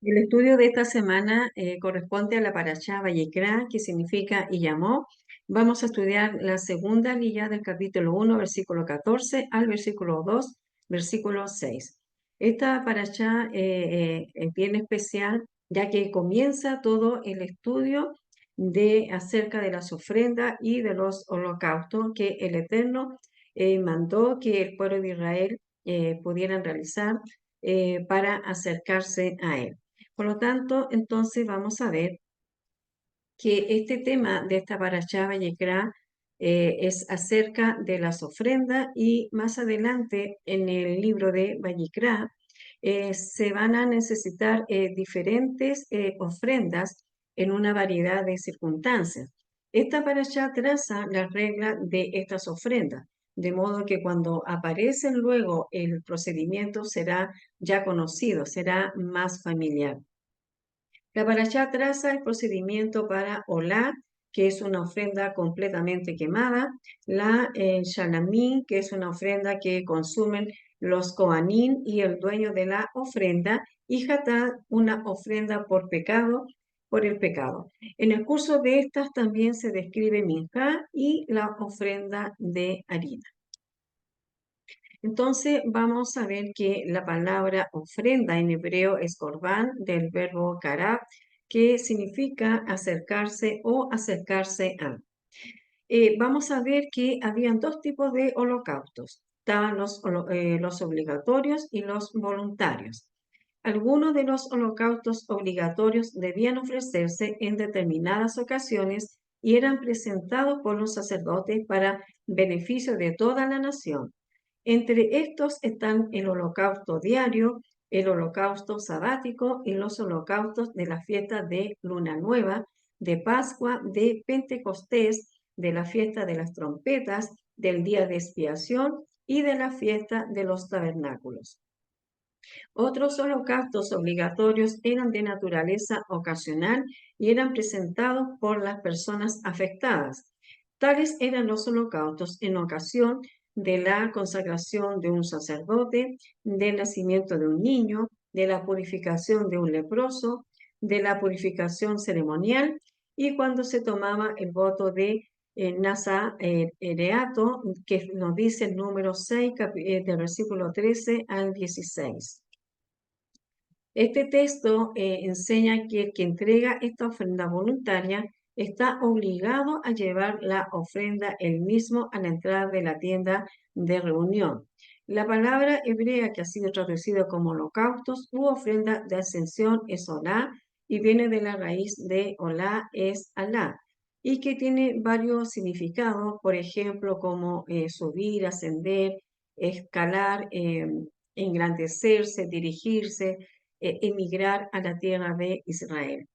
El estudio de esta semana corresponde a la Parashá Vayikra, que significa y llamó. Vamos a estudiar la segunda lilla del capítulo 1, versículo 14, al versículo 2, versículo 6. Esta Parashá es bien especial, ya que comienza todo el estudio acerca de las ofrendas y de los holocaustos que el Eterno mandó que el pueblo de Israel pudieran realizar para acercarse a Él. Por lo tanto, entonces vamos a ver que este tema de esta Parashá Vayikra es acerca de las ofrendas y más adelante en el libro de Vayikra se van a necesitar diferentes ofrendas en una variedad de circunstancias. Esta Parashá traza las reglas de estas ofrendas, de modo que cuando aparecen luego el procedimiento será ya conocido, será más familiar. La parashá traza el procedimiento para Olá, que es una ofrenda completamente quemada, la Shalamín, que es una ofrenda que consumen los Kohanim y el dueño de la ofrenda, y Hatá, una ofrenda por el pecado. En el curso de estas también se describe Minjá y la ofrenda de harina. Entonces vamos a ver que la palabra ofrenda en hebreo es corbán, del verbo karab, que significa acercarse o acercarse a. Vamos a ver que habían dos tipos de holocaustos. Estaban los obligatorios y los voluntarios. Algunos de los holocaustos obligatorios debían ofrecerse en determinadas ocasiones y eran presentados por los sacerdotes para beneficio de toda la nación. Entre estos están el holocausto diario, el holocausto sabático y los holocaustos de la fiesta de Luna Nueva, de Pascua, de Pentecostés, de la fiesta de las trompetas, del día de expiación y de la fiesta de los tabernáculos. Otros holocaustos obligatorios eran de naturaleza ocasional y eran presentados por las personas afectadas. Tales eran los holocaustos en ocasión de la consagración de un sacerdote, del nacimiento de un niño, de la purificación de un leproso, de la purificación ceremonial y cuando se tomaba el voto de Nazareato, que nos dice el número 6 del versículo 13 al 16. Este texto enseña que el que entrega esta ofrenda voluntaria está obligado a llevar la ofrenda él mismo a la entrada de la tienda de reunión. La palabra hebrea que ha sido traducida como holocaustos u ofrenda de ascensión es olá y viene de la raíz de olá es alá y que tiene varios significados, por ejemplo, como subir, ascender, escalar, engrandecerse, dirigirse, emigrar a la tierra de Israel.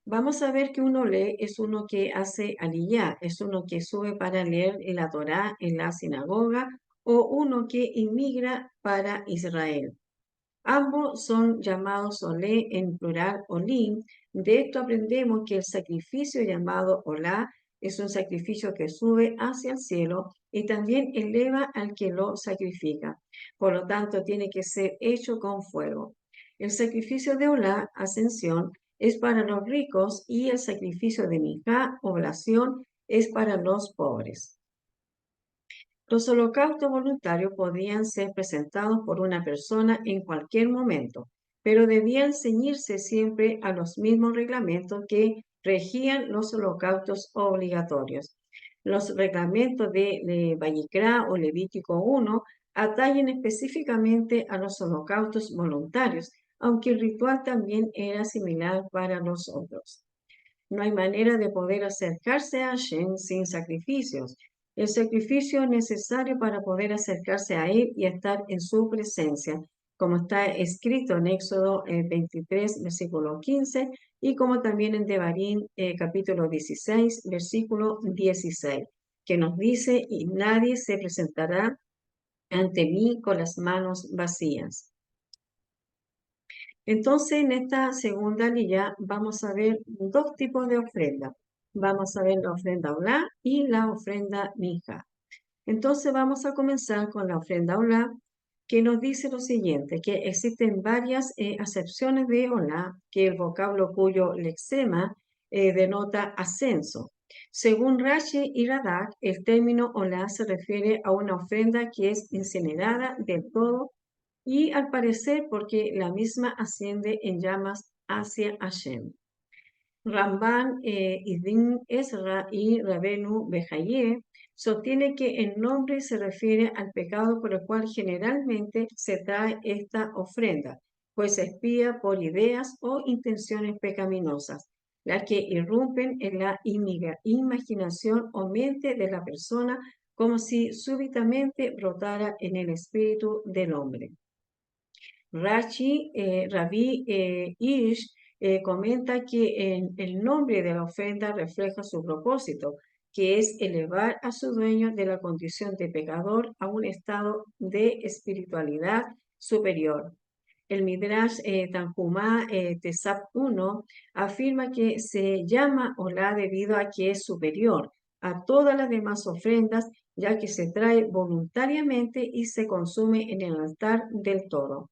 Vamos a ver que uno lee es uno que hace aliyá, es uno que sube para leer la Torá en la sinagoga o uno que inmigra para Israel. Ambos son llamados olé en plural olim. De esto aprendemos que el sacrificio llamado olá es un sacrificio que sube hacia el cielo y también eleva al que lo sacrifica. Por lo tanto, tiene que ser hecho con fuego. El sacrificio de olá, ascensión, es para los ricos y el sacrificio de mijá, oblación, es para los pobres. Los holocaustos voluntarios podían ser presentados por una persona en cualquier momento, pero debían ceñirse siempre a los mismos reglamentos que regían los holocaustos obligatorios. Los reglamentos de Vayikra o Levítico 1 atañen específicamente a los holocaustos voluntarios, aunque el ritual también era similar para los otros. No hay manera de poder acercarse a Hashem sin sacrificios. El sacrificio es necesario para poder acercarse a Él y estar en su presencia, como está escrito en Éxodo 23, versículo 15, y como también en Devarim capítulo 16, versículo 16, que nos dice, y nadie se presentará ante mí con las manos vacías. Entonces, en esta segunda lilla vamos a ver dos tipos de ofrenda. Vamos a ver la ofrenda olá y la ofrenda mija. Entonces, vamos a comenzar con la ofrenda olá, que nos dice lo siguiente, que existen varias acepciones de Olá, que el vocablo cuyo lexema denota ascenso. Según Rashi y Radak, el término Olá se refiere a una ofrenda que es incinerada del todo y al parecer porque la misma asciende en llamas hacia Hashem. Ramban, Ibn Ezra y Rabenu Behaye sostiene que el nombre se refiere al pecado por el cual generalmente se trae esta ofrenda, pues se espía por ideas o intenciones pecaminosas, las que irrumpen en la imaginación o mente de la persona como si súbitamente brotara en el espíritu del hombre. Rabbi Ish comenta que el nombre de la ofrenda refleja su propósito, que es elevar a su dueño de la condición de pecador a un estado de espiritualidad superior. El Midrash Tanjumá Tesap 1 afirma que se llama Olá debido a que es superior a todas las demás ofrendas, ya que se trae voluntariamente y se consume en el altar del todo.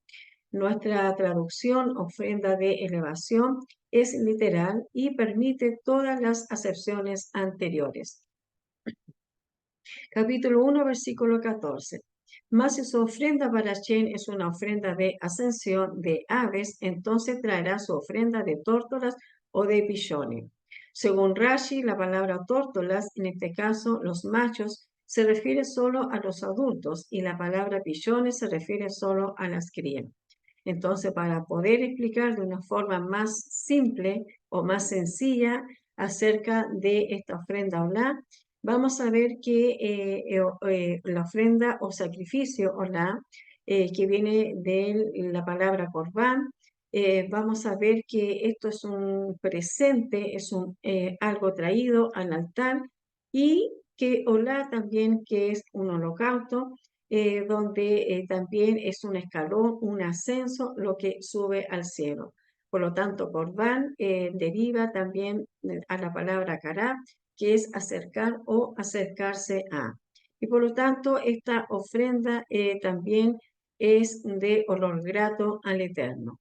Nuestra traducción, ofrenda de elevación, es literal y permite todas las acepciones anteriores. Capítulo 1, versículo 14. Mas si su ofrenda para Hashem es una ofrenda de ascensión de aves, entonces traerá su ofrenda de tórtolas o de pillones. Según Rashi, la palabra tórtolas, en este caso los machos, se refiere solo a los adultos y la palabra pillones se refiere solo a las crías. Entonces, para poder explicar de una forma más simple o más sencilla acerca de esta ofrenda olá, vamos a ver que la ofrenda o sacrificio olá, que viene de la palabra corbán, vamos a ver que esto es un presente, es algo traído al altar y que olá también que es un holocausto, donde también es un escalón, un ascenso, lo que sube al cielo. Por lo tanto, Corbán deriva también a la palabra cará, que es acercar o acercarse a. Y por lo tanto, esta ofrenda también es de olor grato al Eterno.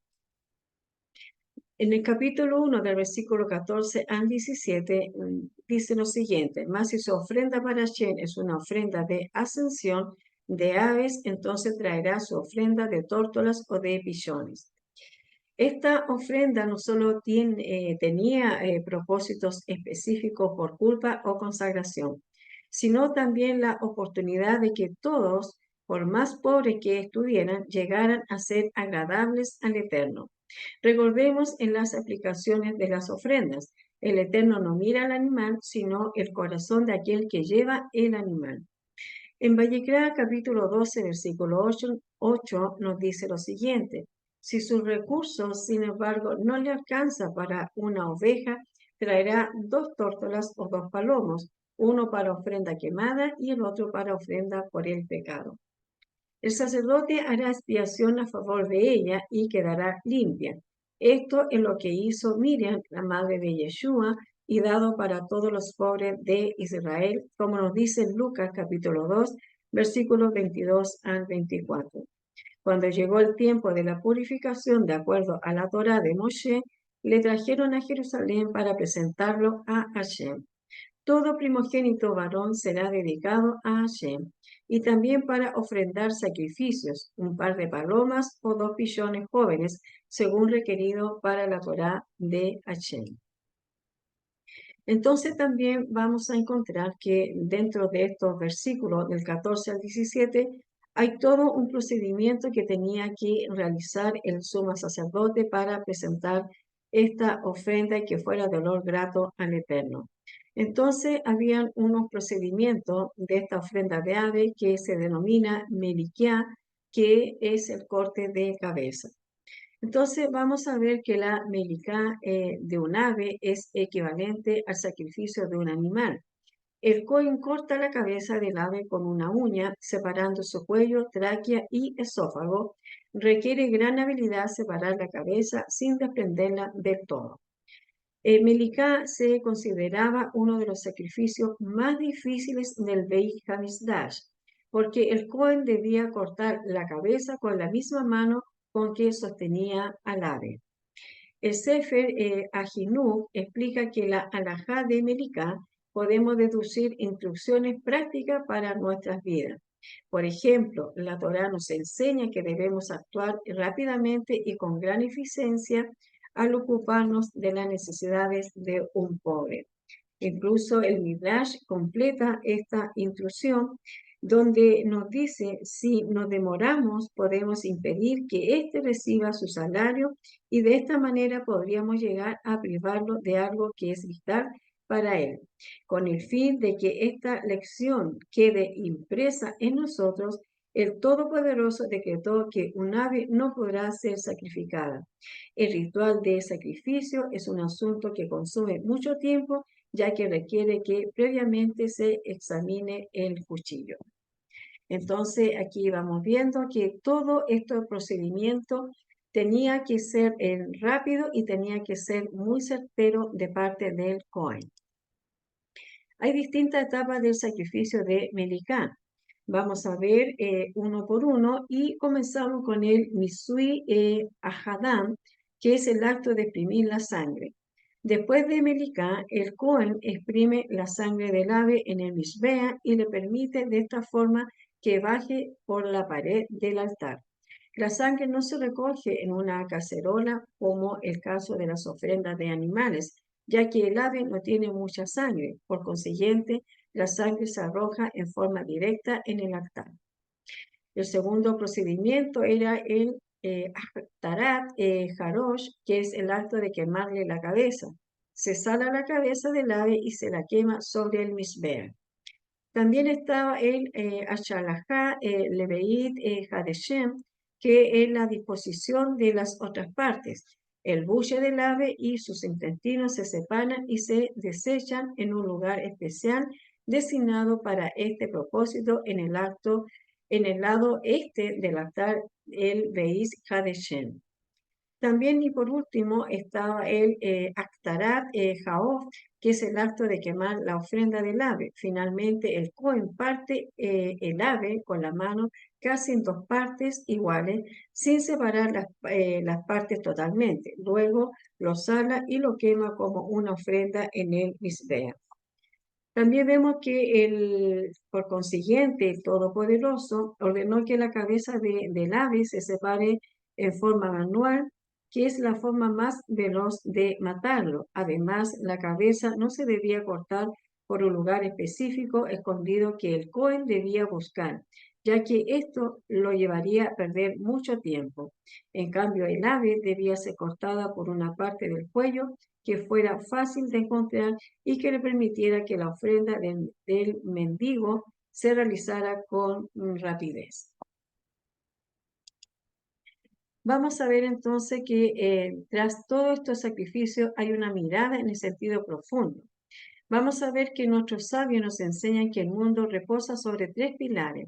En el capítulo 1 del versículo 14 al 17 dice lo siguiente: mas si su ofrenda para Hashem es una ofrenda de ascensión de aves, entonces traerá su ofrenda de tórtolas o de pillones. Esta ofrenda no solo tenía propósitos específicos por culpa o consagración, sino también la oportunidad de que todos, por más pobres que estuvieran, llegaran a ser agradables al Eterno. Recordemos en las aplicaciones de las ofrendas, el Eterno no mira al animal, sino el corazón de aquel que lleva el animal. En Vallecra, capítulo 12, versículo 8, nos dice lo siguiente: si sus recursos, sin embargo, no le alcanza para una oveja, traerá 2 tórtolas o 2 palomos, uno para ofrenda quemada y el otro para ofrenda por el pecado. El sacerdote hará expiación a favor de ella y quedará limpia. Esto es lo que hizo Miriam, la madre de Yeshua, y dado para todos los pobres de Israel, como nos dice Lucas capítulo 2, versículos 22 al 24. Cuando llegó el tiempo de la purificación de acuerdo a la Torá de Moshe, le trajeron a Jerusalén para presentarlo a Hashem. Todo primogénito varón será dedicado a Hashem, y también para ofrendar sacrificios, un par de palomas o 2 pillones jóvenes, según requerido para la Torá de Hashem. Entonces también vamos a encontrar que dentro de estos versículos del 14 al 17 hay todo un procedimiento que tenía que realizar el sumo sacerdote para presentar esta ofrenda y que fuera de olor grato al Eterno. Entonces habían unos procedimientos de esta ofrenda de ave que se denomina meliquiá, que es el corte de cabeza. Entonces vamos a ver que la melicá de un ave es equivalente al sacrificio de un animal. El Cohen corta la cabeza del ave con una uña, separando su cuello, tráquea y esófago. Requiere gran habilidad separar la cabeza sin desprenderla del todo. Melicá se consideraba uno de los sacrificios más difíciles del Beit HaMikdash. porque el Cohen debía cortar la cabeza con la misma mano con que sostenía al ave. El Sefer Ahinuk explica que la alajá de Melicá podemos deducir instrucciones prácticas para nuestras vidas. Por ejemplo, la Torá nos enseña que debemos actuar rápidamente y con gran eficiencia al ocuparnos de las necesidades de un pobre. Incluso el Midrash completa esta instrucción donde nos dice, si nos demoramos, podemos impedir que éste reciba su salario y de esta manera podríamos llegar a privarlo de algo que es vital para él, con el fin de que esta lección quede impresa en nosotros. El Todopoderoso decretó que un ave no podrá ser sacrificada. El ritual de sacrificio es un asunto que consume mucho tiempo, ya que requiere que previamente se examine el cuchillo. Entonces, aquí vamos viendo que todo este procedimiento tenía que ser rápido y tenía que ser muy certero de parte del Cohen. Hay distintas etapas del sacrificio de Melicá. Vamos a ver uno por uno y comenzamos con el Misui Ahadam, que es el acto de exprimir la sangre. Después de Melicá, el Cohen exprime la sangre del ave en el Mishbea y le permite de esta forma que baje por la pared del altar. La sangre no se recoge en una cacerola como el caso de las ofrendas de animales, ya que el ave no tiene mucha sangre. Por consiguiente, la sangre se arroja en forma directa en el altar. El segundo procedimiento era el Tarat Harosh, que es el acto de quemarle la cabeza. Se sala la cabeza del ave y se la quema sobre el Mishbea. También estaba el Ashalajá, Leveit, Hadeshem, que es la disposición de las otras partes. El buche del ave y sus intestinos se separan y se desechan en un lugar especial designado para este propósito en el lado este del altar, el Beis Hadeshem. También y por último estaba el Aktarat Jaof, que es el acto de quemar la ofrenda del ave. Finalmente el Cohen parte el ave con la mano casi en dos partes iguales, sin separar las partes totalmente. Luego lo sala y lo quema como una ofrenda en el Mizbeach. También vemos que por consiguiente, el Todopoderoso ordenó que la cabeza del ave se separe en forma manual, que es la forma más veloz de matarlo. Además, la cabeza no se debía cortar por un lugar específico escondido que el Cohen debía buscar, ya que esto lo llevaría a perder mucho tiempo. En cambio, el ave debía ser cortada por una parte del cuello que fuera fácil de encontrar y que le permitiera que la ofrenda del mendigo se realizara con rapidez. Vamos a ver entonces que tras todo estos sacrificios hay una mirada en el sentido profundo. Vamos a ver que nuestros sabios nos enseñan que el mundo reposa sobre tres pilares,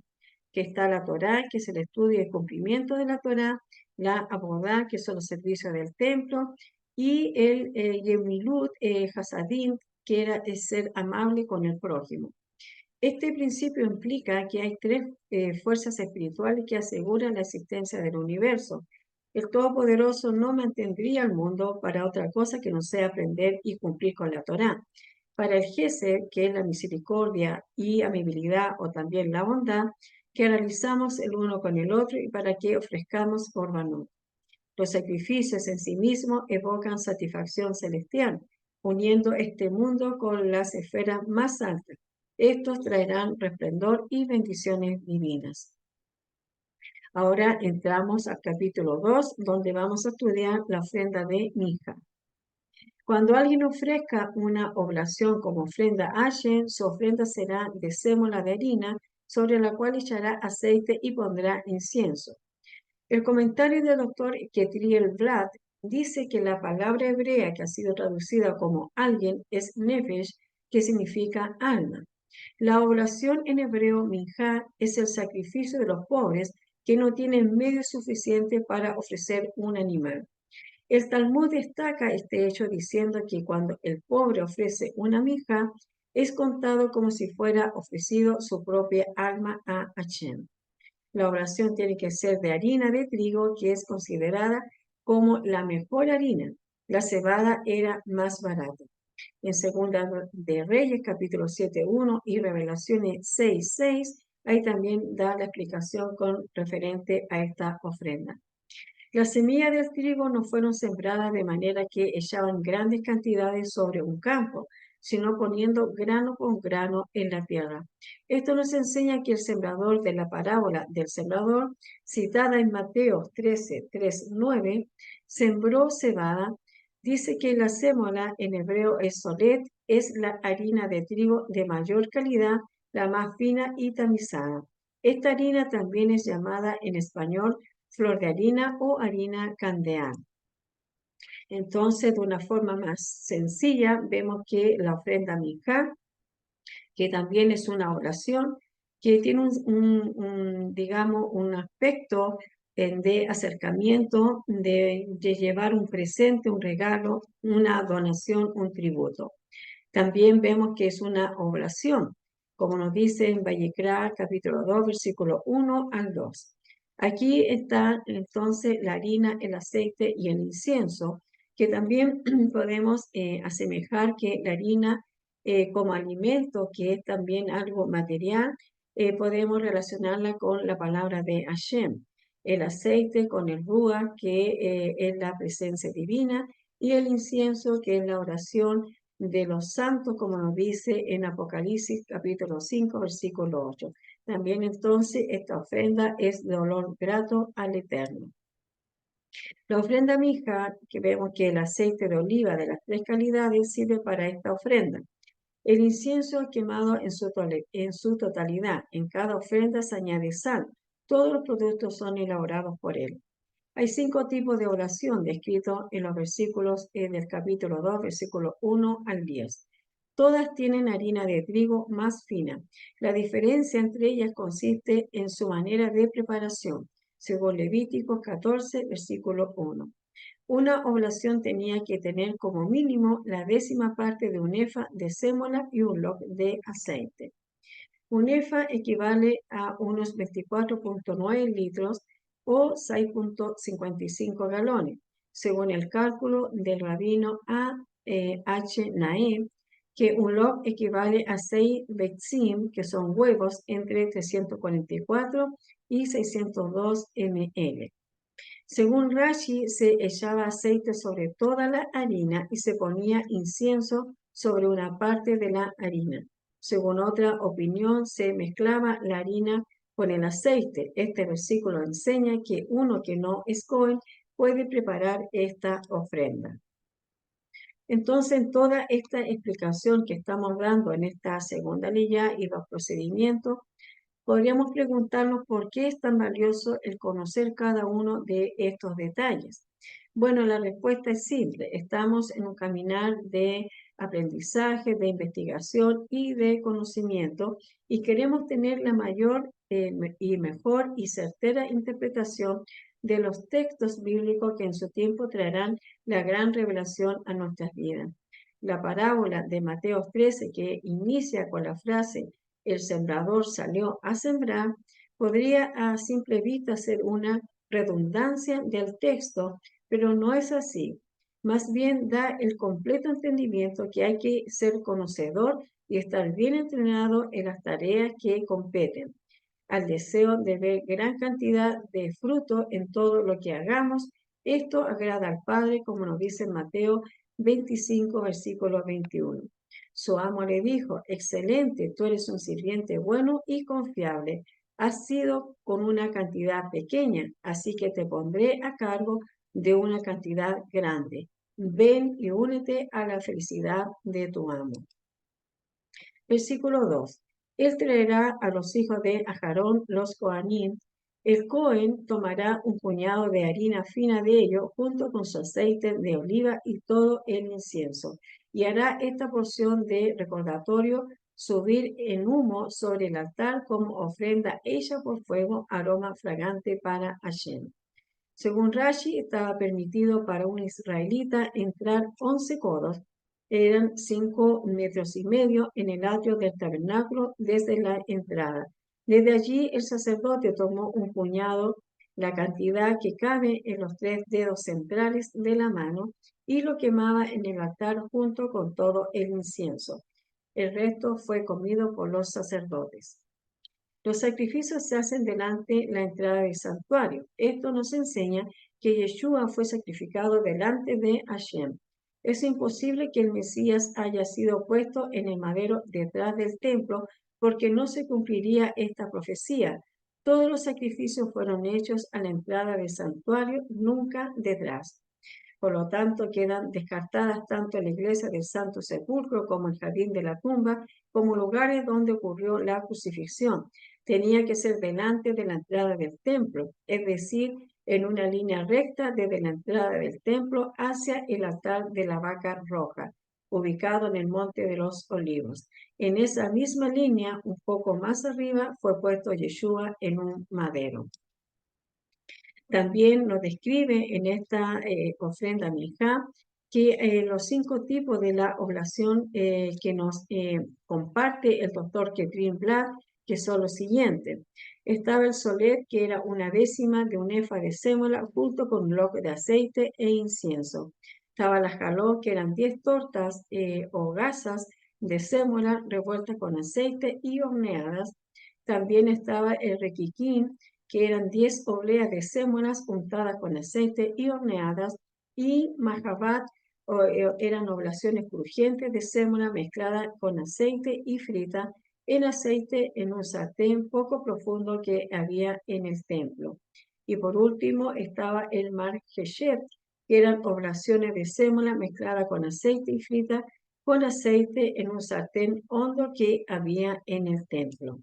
que está la Torá, que es el estudio y el cumplimiento de la Torá, la Abodá, que son los servicios del templo, y el Yemilut Hasadim, que era ser amable con el prójimo. Este principio implica que hay tres fuerzas espirituales que aseguran la existencia del universo. El Todopoderoso no mantendría el mundo para otra cosa que no sea aprender y cumplir con la Torá. Para el Gesed, que es la misericordia y amabilidad o también la bondad, que realizamos el uno con el otro y para que ofrezcamos Korbanot. Los sacrificios en sí mismos evocan satisfacción celestial, uniendo este mundo con las esferas más altas. Estos traerán resplendor y bendiciones divinas. Ahora entramos al capítulo 2, donde vamos a estudiar la ofrenda de Mija. Cuando alguien ofrezca una oblación como ofrenda a Hashem, su ofrenda será de sémola de harina, sobre la cual echará aceite y pondrá incienso. El comentario del doctor Ketriel Vlad dice que la palabra hebrea que ha sido traducida como alguien es nefesh, que significa alma. La oblación en hebreo minjá es el sacrificio de los pobres que no tienen medios suficientes para ofrecer un animal. El Talmud destaca este hecho diciendo que cuando el pobre ofrece una minjá, es contado como si fuera ofrecido su propia alma a Hashem. La oración tiene que ser de harina de trigo, que es considerada como la mejor harina. La cebada era más barata. En Segunda de Reyes, capítulo 7:1 y Revelaciones 6:6, ahí también da la explicación con referente a esta ofrenda. Las semillas del trigo no fueron sembradas de manera que echaban grandes cantidades sobre un campo, sino poniendo grano con grano en la tierra. Esto nos enseña que el sembrador de la parábola del sembrador, citada en Mateo 13:3-9, sembró cebada. Dice que la sémola en hebreo es solet, es la harina de trigo de mayor calidad, la más fina y tamizada. Esta harina también es llamada en español flor de harina o harina candeal. Entonces, de una forma más sencilla, vemos que la ofrenda minjá, que también es una oración, que tiene digamos, un aspecto de acercamiento, de llevar un presente, un regalo, una donación, un tributo. También vemos que es una oblación, como nos dice en Vallecra, capítulo 2, versículo 1 al 2. Aquí está entonces la harina, el aceite y el incienso, que también podemos asemejar que la harina como alimento, que es también algo material, podemos relacionarla con la palabra de Hashem. El aceite con el ruach, que es la presencia divina, y el incienso, que es la oración de los santos, como nos dice en Apocalipsis capítulo 5, versículo 8. También entonces esta ofrenda es de olor grato al Eterno. La ofrenda mija, que vemos que el aceite de oliva de las tres calidades sirve para esta ofrenda. El incienso es quemado en su totalidad. En cada ofrenda se añade sal. Todos los productos son elaborados por él. Hay 5 tipos de oración descritos en los versículos del capítulo 2, versículo 1 al 10. Todas tienen harina de trigo más fina. La diferencia entre ellas consiste en su manera de preparación, según Levíticos 14, versículo 1. Una oblación tenía que tener como mínimo la 10ª parte de un efa de sémola y un loc de aceite. Un efa equivale a unos 24.9 litros o 6.55 galones, según el cálculo del rabino A. H. Naem, que un loc equivale a 6 betzim, que son huevos, entre 344 y 602 ml. Según Rashi, se echaba aceite sobre toda la harina y se ponía incienso sobre una parte de la harina. Según otra opinión, se mezclaba la harina con el aceite. Este versículo enseña que uno que no es Cohen puede preparar esta ofrenda. Entonces, en toda esta explicación que estamos dando en esta segunda ley y los procedimientos, podríamos preguntarnos por qué es tan valioso el conocer cada uno de estos detalles. Bueno, la respuesta es simple. Estamos en un caminar de aprendizaje, de investigación y de conocimiento y queremos tener la mayor y mejor y certera interpretación de los textos bíblicos que en su tiempo traerán la gran revelación a nuestras vidas. La parábola de Mateo 13, que inicia con la frase el sembrador salió a sembrar, podría a simple vista ser una redundancia del texto, pero no es así. Más bien da el completo entendimiento que hay que ser conocedor y estar bien entrenado en las tareas que competen, al deseo de ver gran cantidad de fruto en todo lo que hagamos. Esto agrada al Padre, como nos dice en Mateo 25, versículo 21. Su amo le dijo: excelente, tú eres un sirviente bueno y confiable. Has sido con una cantidad pequeña, así que te pondré a cargo de una cantidad grande. Ven y únete a la felicidad de tu amo. Versículo 2. Él traerá a los hijos de Aharón, los Coanim. El Cohen tomará un puñado de harina fina de ello, junto con su aceite de oliva y todo el incienso, y hará esta porción de recordatorio subir en humo sobre el altar como ofrenda hecha por fuego, aroma fragante para Hashem. Según Rashi, estaba permitido para un israelita entrar 11 codos eran 5,5 metros en el atrio del tabernáculo desde la entrada. Desde allí el sacerdote tomó un puñado, la cantidad que cabe en los 3 dedos centrales de la mano, y lo quemaba en el altar junto con todo el incienso. El resto fue comido por los sacerdotes. Los sacrificios se hacen delante la entrada del santuario. Esto nos enseña que Yeshua fue sacrificado delante de Hashem. Es imposible que el Mesías haya sido puesto en el madero detrás del templo, porque no se cumpliría esta profecía. Todos los sacrificios fueron hechos a la entrada del santuario, nunca detrás. Por lo tanto, quedan descartadas tanto la iglesia del Santo Sepulcro como el jardín de la tumba, como lugares donde ocurrió la crucifixión. Tenía que ser delante de la entrada del templo, es decir, en una línea recta desde la entrada del templo hacia el altar de la vaca roja, ubicado en el Monte de los Olivos. En esa misma línea, un poco más arriba, fue puesto Yeshua en un madero. También nos describe en esta ofrenda Mijá que los 5 tipos de la oblación que nos comparte el doctor Ketrin Blatt, que son los siguientes. Estaba el solet, que era 1/10 de un efa de sémola, junto con un bloque de aceite e incienso. Estaba la jaló, que eran 10 tortas o gasas de sémola revueltas con aceite y horneadas. También estaba el requiquín, que eran 10 obleas de sémolas untadas con aceite y horneadas, y mahabat, eran oblaciones crujientes de sémola mezclada con aceite y frita en aceite en un sartén poco profundo que había en el templo. Y por último estaba el marjeshet, que eran oblaciones de sémola mezclada con aceite y frita con aceite en un sartén hondo que había en el templo.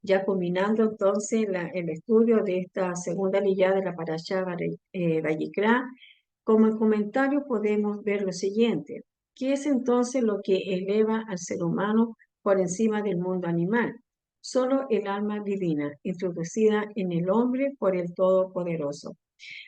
Ya culminando entonces el estudio de esta segunda liyá de la Parashá Vayikra, como comentario podemos ver lo siguiente: ¿qué es entonces lo que eleva al ser humano por encima del mundo animal? Solo el alma divina, introducida en el hombre por el Todopoderoso.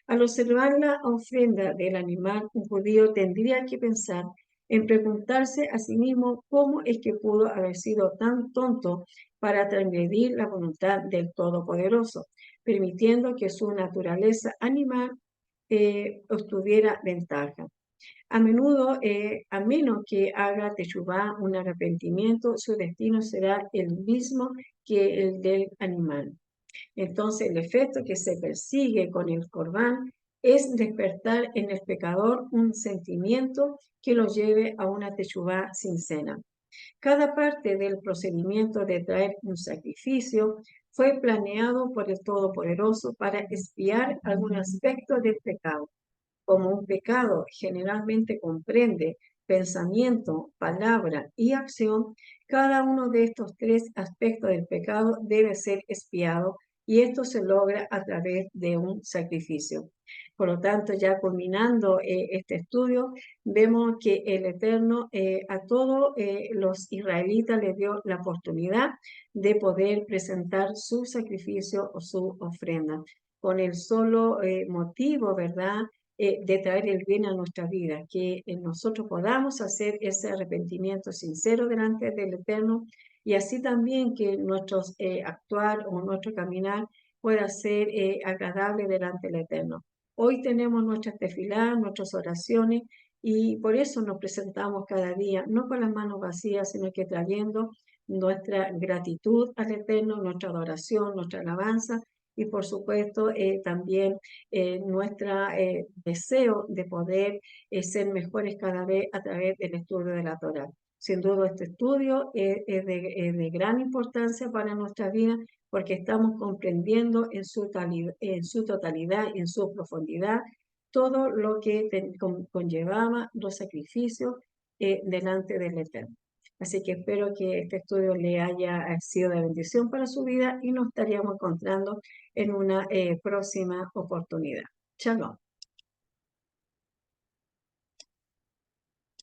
Al observar la ofrenda del animal, un judío tendría que pensar en preguntarse a sí mismo cómo es que pudo haber sido tan tonto para transgredir la voluntad del Todopoderoso, permitiendo que su naturaleza animal obtuviera ventaja. A menudo, a menos que haga teshuvá, un arrepentimiento, su destino será el mismo que el del animal. Entonces, el efecto que se persigue con el corbán es despertar en el pecador un sentimiento que lo lleve a una teshuvá sincera. Cada parte del procedimiento de traer un sacrificio fue planeado por el Todopoderoso para expiar algún aspecto del pecado. Como un pecado generalmente comprende pensamiento, palabra y acción, cada uno de estos 3 aspectos del pecado debe ser expiado, y esto se logra a través de un sacrificio. Por lo tanto, ya culminando este estudio, vemos que el Eterno a todos los israelitas les dio la oportunidad de poder presentar su sacrificio o su ofrenda, con el solo motivo, ¿verdad?, de traer el bien a nuestra vida, que nosotros podamos hacer ese arrepentimiento sincero delante del Eterno, y así también que nuestro actuar o nuestro caminar pueda ser agradable delante del Eterno. Hoy tenemos nuestras tefilá, nuestras oraciones, y por eso nos presentamos cada día, no con las manos vacías, sino que trayendo nuestra gratitud al Eterno, nuestra adoración, nuestra alabanza, y por supuesto también nuestro deseo de poder ser mejores cada vez a través del estudio de la Torá. Sin duda, este estudio es de gran importancia para nuestra vida, porque estamos comprendiendo en su totalidad, en su profundidad, todo lo que conllevaba los sacrificios delante del Eterno. Así que espero que este estudio le haya sido de bendición para su vida, y nos estaríamos encontrando en una próxima oportunidad. Shalom.